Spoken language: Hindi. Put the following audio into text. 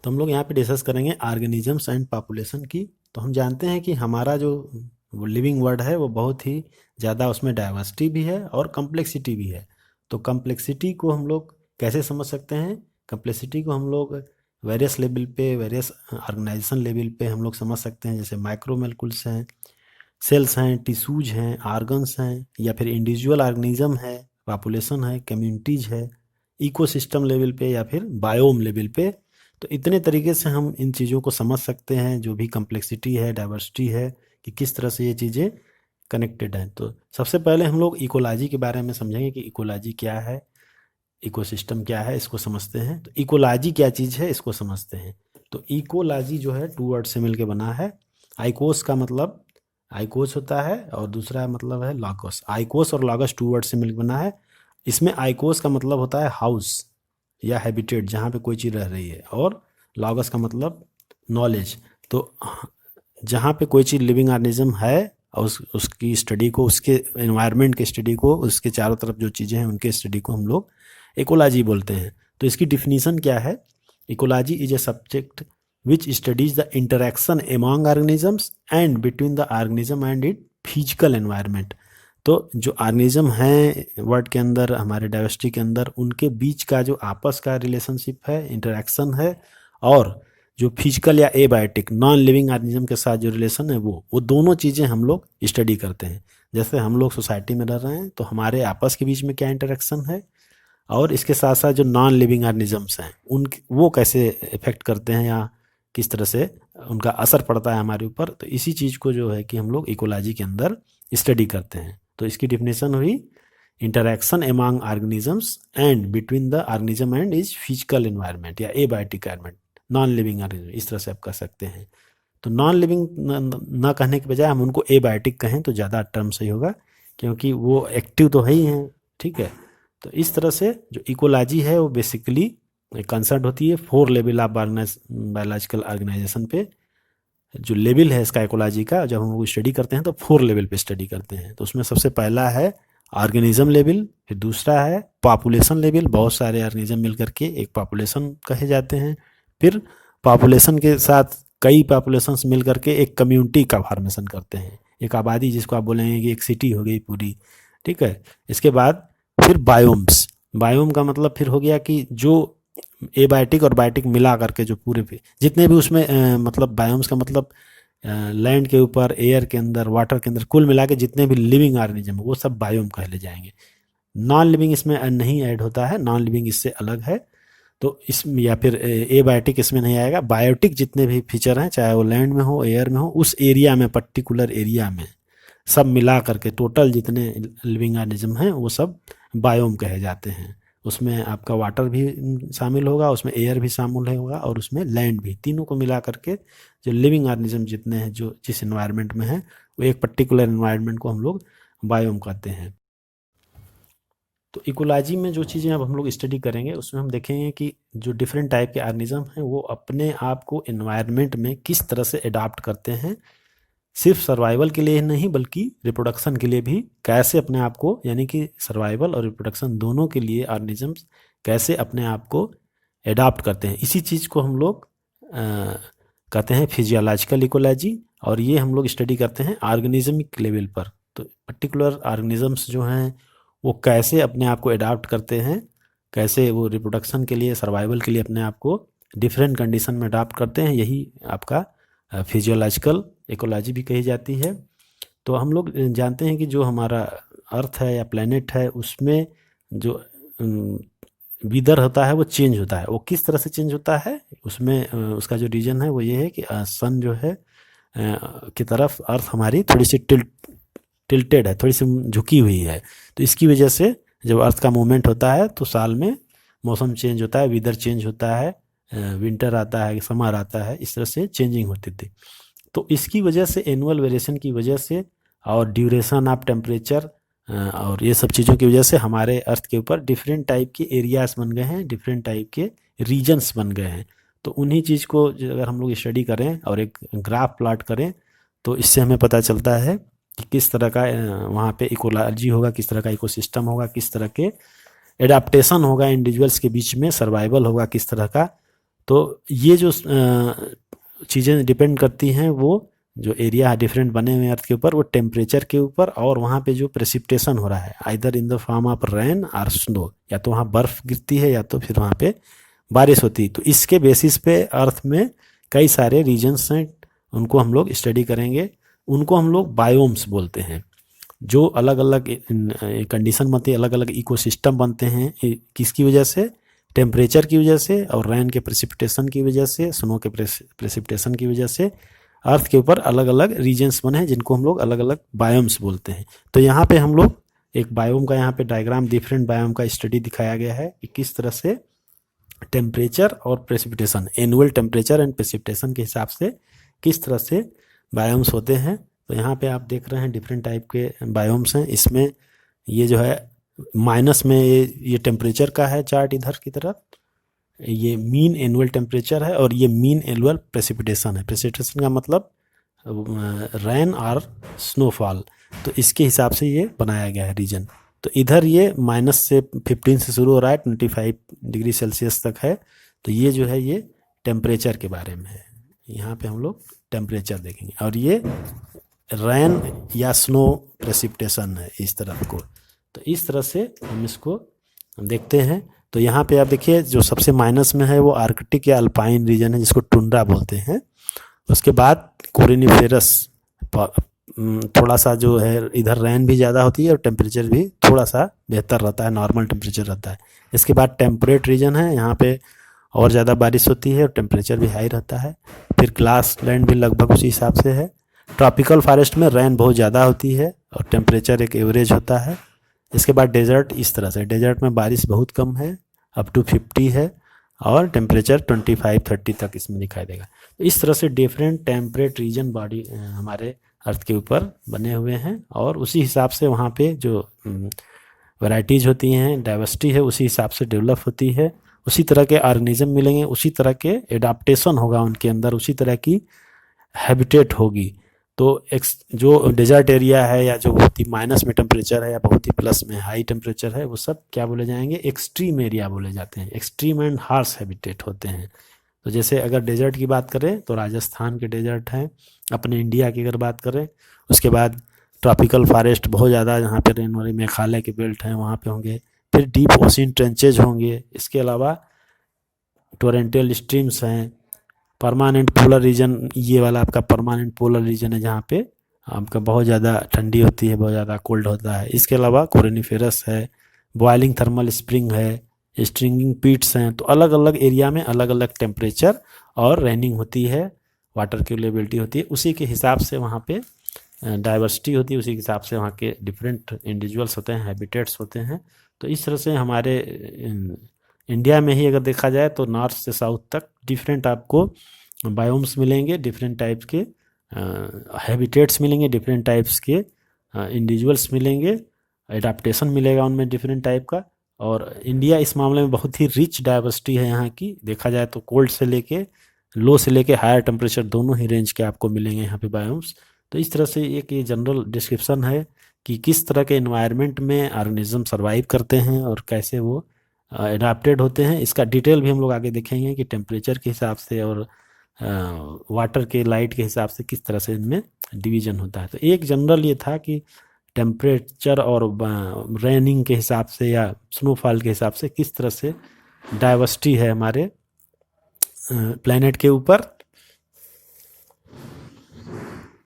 तो हम लोग यहाँ पे डिस्कस करेंगे ऑर्गेनिजम्स एंड पॉपुलेशन की। तो हम जानते हैं कि हमारा जो वो लिविंग वर्ड है वो बहुत ही ज़्यादा, उसमें डाइवर्सिटी भी है और कम्प्लेक्सिटी भी है। तो कम्प्लेक्सिटी को हम लोग कैसे समझ सकते हैं? कम्प्लेक्सिटी को हम लोग वेरियस लेवल पे, वेरियस ऑर्गेनाइजेशन लेवल पे हम लोग समझ सकते हैं। जैसे माइक्रोमोलेक्यूल्स हैं, सेल्स हैं, टिश्यूज हैं, आर्गन्स हैं, या फिर इंडिविजुअल ऑर्गेनिज्म है, पॉपुलेशन है, कम्युनिटीज है, इकोसिस्टम लेवल पे, या फिर बायोम लेवल पे। तो इतने तरीके से हम इन चीज़ों को समझ सकते हैं, जो भी कम्प्लेक्सिटी है, डाइवर्सिटी है, कि किस तरह से ये चीज़ें कनेक्टेड हैं। तो सबसे पहले हम लोग इकोलॉजी के बारे में समझेंगे कि इकोलॉजी क्या है, इकोसिस्टम क्या है, इसको समझते हैं। तो इकोलॉजी क्या चीज़ है, इसको समझते हैं। तो इकोलॉजी जो है 2 वर्ड से मिलके बना है। आइकोस का मतलब आइकोस होता है, और दूसरा मतलब है लॉगस। आइकोस और लॉगस 2 वर्ड से मिलकर बना है। इसमें आइकोस का मतलब होता है हाउस या हैबिटेट, जहाँ पे कोई चीज़ रह रही है, और लॉगस का मतलब नॉलेज। तो जहाँ पे कोई चीज़ लिविंग ऑर्गेनिज्म है, और उसकी स्टडी को, उसके एनवायरनमेंट के स्टडी को, उसके चारों तरफ जो चीज़ें हैं उनके स्टडी को हम लोग इकोलॉजी बोलते हैं। तो इसकी डिफिनीशन क्या है? Ecology is a subject which studies the interaction among organisms and between the organism and it physical environment. तो जो ऑर्गेनिज्म हैं वर्ड के अंदर, हमारे डाइवर्सिटी के अंदर, उनके बीच का जो आपस का रिलेशनशिप है, इंटरेक्शन है, और जो फिजिकल या एबायोटिक नॉन लिविंग ऑर्गेनिज्म के साथ जो रिलेशन है, वो दोनों चीज़ें हम लोग स्टडी करते हैं। जैसे हम लोग सोसाइटी में रह रहे हैं, तो हमारे आपस के बीच में क्या इंटरेक्शन है, और इसके साथ साथ जो नॉन लिविंग ऑर्गेनिजम्स हैं उन वो कैसे इफेक्ट करते हैं, या किस तरह से उनका असर पड़ता है हमारे ऊपर। तो इसी चीज़ को जो है कि हम लोग इकोलॉजी के अंदर स्टडी करते हैं। तो इसकी डिफिनेशन हुई interaction among organisms and between the organism and is physical environment या abiotic environment, non living organism, इस तरह से आप कह सकते हैं। तो नॉन लिविंग ना कहने के बजाय हम उनको एबायोटिक कहें तो ज़्यादा टर्म सही होगा, क्योंकि वो एक्टिव तो है ही हैं। ठीक है। तो इस तरह से जो इकोलॉजी है वो बेसिकली कंसर्न होती है 4 लेवल ऑफ बायोलॉजिकल ऑर्गेनाइजेशन पे। जो लेवल है इसका इकोलॉजी का, जब हम लोग स्टडी करते हैं तो 4 लेवल पे स्टडी करते हैं। तो उसमें सबसे पहला है ऑर्गेनिज्म लेवल, फिर दूसरा है पॉपुलेशन लेवल, बहुत सारे ऑर्गेनिज्म मिल करके एक पॉपुलेशन कहे जाते हैं। फिर पॉपुलेशन के साथ कई पॉपुलेशंस मिल करके एक कम्युनिटी का फॉर्मेशन करते हैं, एक आबादी, जिसको आप बोलेंगे कि एक सिटी हो गई पूरी। ठीक है। इसके बाद फिर बायोम्स। बायोम का मतलब फिर हो गया कि जो एबायोटिक और बायोटिक मिला करके जो पूरे पे जितने भी उसमें मतलब बायोम्स का मतलब लैंड के ऊपर, एयर के अंदर, वाटर के अंदर, कुल मिला के जितने भी लिविंग ऑर्गेनिज्म वो सब बायोम कहले जाएंगे। नॉन लिविंग इसमें नहीं ऐड होता है, नॉन लिविंग इससे अलग है। तो इसमें या फिर एबायोटिक इसमें नहीं आएगा। बायोटिक जितने भी फीचर हैं, चाहे वो लैंड में हो, एयर में हो, उस एरिया में, पर्टिकुलर एरिया में सब मिला करके टोटल जितने लिविंग ऑर्गेनिज्म हैं वो सब बायोम कहे जाते हैं। उसमें आपका वाटर भी शामिल होगा, उसमें एयर भी शामिल होगा, और उसमें लैंड भी, तीनों को मिला करके जो लिविंग ऑर्गेनिज्म जितने हैं, जो जिस एनवायरनमेंट में है, वो एक पर्टिकुलर एनवायरनमेंट को हम लोग बायोम कहते हैं। तो इकोलॉजी में जो चीज़ें अब हम लोग स्टडी करेंगे उसमें हम देखेंगे कि जो डिफरेंट टाइप के ऑर्गेनिज्म हैं वो अपने आप को एनवायरनमेंट में किस तरह से अडाप्ट करते हैं। सिर्फ सर्वाइवल के लिए ही नहीं, बल्कि रिप्रोडक्शन के लिए भी कैसे अपने आप को, यानी कि सर्वाइवल और रिप्रोडक्शन दोनों के लिए ऑर्गेनिजम्स कैसे अपने आप को एडाप्ट करते हैं, इसी चीज़ को हम लोग कहते हैं फिजियोलॉजिकल इकोलॉजी। और ये हम लोग स्टडी करते हैं ऑर्गेनिज्मिक लेवल पर। तो पर्टिकुलर ऑर्गेनिजम्स जो हैं वो कैसे अपने आप को एडाप्ट करते हैं, कैसे वो रिप्रोडक्शन के लिए, सर्वाइवल के लिए अपने आप को डिफरेंट कंडीशन में अडाप्ट करते हैं, यही आपका फिजियोलॉजिकल इकोलॉजी भी कही जाती है। तो हम लोग जानते हैं कि जो हमारा अर्थ है या प्लेनेट है, उसमें जो वेदर होता है वो चेंज होता है। वो किस तरह से चेंज होता है, उसमें उसका जो रीज़न है वो ये है कि सन जो है की तरफ अर्थ हमारी थोड़ी सी टिल्टेड है, थोड़ी सी झुकी हुई है। तो इसकी वजह से जब अर्थ का मूवमेंट होता है तो साल में मौसम चेंज होता है, वेदर चेंज होता है, विंटर आता है, समर आता है, इस तरह से चेंजिंग होती थी। तो इसकी वजह से, एनुअल वेरिएशन की वजह से, और ड्यूरेशन ऑफ टेम्परेचर, और ये सब चीज़ों की वजह से हमारे अर्थ के ऊपर डिफरेंट टाइप के एरियाज बन गए हैं, डिफरेंट टाइप के रीजन्स बन गए हैं। तो उन्हीं चीज़ को अगर हम लोग स्टडी करें और एक ग्राफ प्लॉट करें, तो इससे हमें पता चलता है कि किस तरह का वहाँ पे इकोलॉजी होगा, किस तरह का इकोसिस्टम होगा, किस तरह के एडाप्टेशन होगा इंडिविजुअल्स के बीच में, सर्वाइवल होगा किस तरह का। तो ये जो चीज़ें डिपेंड करती हैं, वो जो एरिया डिफरेंट बने हुए हैं अर्थ के ऊपर, वो टेम्परेचर के ऊपर, और वहाँ पे जो प्रेसिपिटेशन हो रहा है either in the form of rain और स्नो, या तो वहाँ बर्फ़ गिरती है या तो फिर वहाँ पे बारिश होती है। तो इसके बेसिस पे अर्थ में कई सारे रीजन्स हैं, उनको हम लोग स्टडी करेंगे। उनको हम लोग बायोम्स बोलते हैं। जो अलग अलग कंडीशन बनती है, अलग अलग इकोसिस्टम बनते हैं, किसकी वजह से? टेम्परेचर की वजह से, और रेन के प्रेसिपिटेशन की वजह से, स्नो के प्रेसिपिटेशन की वजह से अर्थ के ऊपर अलग अलग रीजन्स बने हैं, जिनको हम लोग अलग अलग बायोम्स बोलते हैं। तो यहाँ पे हम लोग एक बायोम का, यहाँ पे डायग्राम डिफरेंट बायोम का स्टडी दिखाया गया है कि किस तरह से टेम्परेचर और precipitation, annual temperature and precipitation के हिसाब से किस तरह से बायोम्स होते हैं। तो यहाँ पे आप देख रहे हैं डिफरेंट टाइप के बायोम्स हैं। इसमें ये जो है माइनस में ये टेम्परेचर का है चार्ट इधर की तरफ, ये मीन एनुअल टेम्परेचर है, और ये मीन एनुअल प्रेसिपिटेशन है। प्रेसिपिटेशन का मतलब रेन और स्नोफॉल। तो इसके हिसाब से ये बनाया गया है रीजन। तो इधर ये माइनस से 15 से शुरू हो रहा है, 25 डिग्री सेल्सियस तक है। तो ये जो है ये टेम्परेचर के बारे में है। यहाँ पे हम लोग टेम्परेचर देखेंगे, और ये रेन या स्नो प्रेसिपिटेशन है इस तरफ को। तो इस तरह से हम इसको देखते हैं। तो यहाँ पे आप देखिए जो सबसे माइनस में है वो आर्कटिक या अल्पाइन रीजन है, जिसको टुंड्रा बोलते हैं। उसके बाद कोरिनिफेरस, थोड़ा सा जो है इधर रेन भी ज़्यादा होती है और टेम्परेचर भी थोड़ा सा बेहतर रहता है, नॉर्मल टेम्परेचर रहता है। इसके बाद टेम्परेट रीजन है, यहाँ पे और ज़्यादा बारिश होती है और टेम्परेचर भी हाई रहता है। फिर ग्लास लैंड भी लगभग उसी हिसाब से है। ट्रॉपिकल फॉरेस्ट में रेन बहुत ज़्यादा होती है और टेम्परेचर एक एवरेज होता है। इसके बाद डेजर्ट इस तरह से, डेजर्ट में बारिश बहुत कम है, अप टू 50 है, और टेम्परेचर 25-30 तक इसमें दिखाई देगा। इस तरह से डिफरेंट टेम्परेट रीजन बॉडी हमारे अर्थ के ऊपर बने हुए हैं, और उसी हिसाब से वहाँ पे जो वैराइटीज़ होती हैं, डाइवर्सिटी है, उसी हिसाब से डेवलप होती है। उसी तरह के ऑर्गेनिज्म मिलेंगे, उसी तरह के एडाप्टेशन होगा उनके अंदर, उसी तरह की हैबिटेट होगी। तो जो डेजर्ट एरिया है, या जो बहुत ही माइनस में टेम्परेचर है या बहुत ही प्लस में हाई टेम्परेचर है, वो सब क्या बोले जाएंगे? एक्सट्रीम एरिया बोले जाते हैं। एक्सट्रीम एंड हार्श हैबिटेट होते हैं। तो जैसे अगर डेजर्ट की बात करें तो राजस्थान के डेजर्ट हैं, अपने इंडिया की अगर बात करें। उसके बाद ट्रॉपिकल फॉरेस्ट बहुत ज़्यादा, यहाँ पे रेन वाली मेघालय के बेल्ट हैं, वहाँ पे होंगे। फिर डीप ओशियन ट्रेंचेज होंगे। इसके अलावा टोरेंटल स्ट्रीम्स हैं। परमानेंट पोलर रीजन, ये वाला आपका परमानेंट पोलर रीजन है, जहाँ पे आपका बहुत ज़्यादा ठंडी होती है, बहुत ज़्यादा कोल्ड होता है। इसके अलावा कोरिनिफेरस है, बॉइलिंग थर्मल स्प्रिंग है, स्ट्रिंगिंग पीट्स हैं। तो अलग अलग एरिया में अलग अलग टेम्परेचर और रेनिंग होती है, वाटर की अवेलेबिलिटी होती है। उसी के हिसाब से वहाँ पे डाइवर्सिटी होती है, उसी के हिसाब से वहाँ के डिफरेंट इंडिविजुअल्स होते हैं, हैबिटेट्स होते हैं। तो इस तरह से हमारे इंडिया में ही अगर देखा जाए तो नॉर्थ से साउथ तक डिफरेंट आपको बायोम्स मिलेंगे, डिफरेंट टाइप्स के हैबिटेट्स मिलेंगे, डिफरेंट टाइप्स के इंडिविजुअल्स मिलेंगे, एडाप्टेशन मिलेगा उनमें डिफरेंट टाइप का। और इंडिया इस मामले में बहुत ही रिच डाइवर्सिटी है यहाँ की। देखा जाए तो कोल्ड से लेके लो से लेके हायर टेम्परेचर दोनों ही रेंज के आपको मिलेंगे यहाँ पे बायोम्स। तो इस तरह से एक ये जनरल डिस्क्रिप्शन है कि किस तरह के इन्वायरमेंट में ऑर्गेनिज्म सर्वाइव करते हैं और कैसे वो एडाप्टेड होते हैं। इसका डिटेल भी हम लोग आगे देखेंगे कि टेम्परेचर के हिसाब से और वाटर के लाइट के हिसाब से किस तरह से इनमें डिवीजन होता है। तो एक जनरल ये था कि टेम्परेचर और रेनिंग के हिसाब से या स्नोफॉल के हिसाब से किस तरह से डाइवर्सिटी है हमारे प्लैनेट के ऊपर।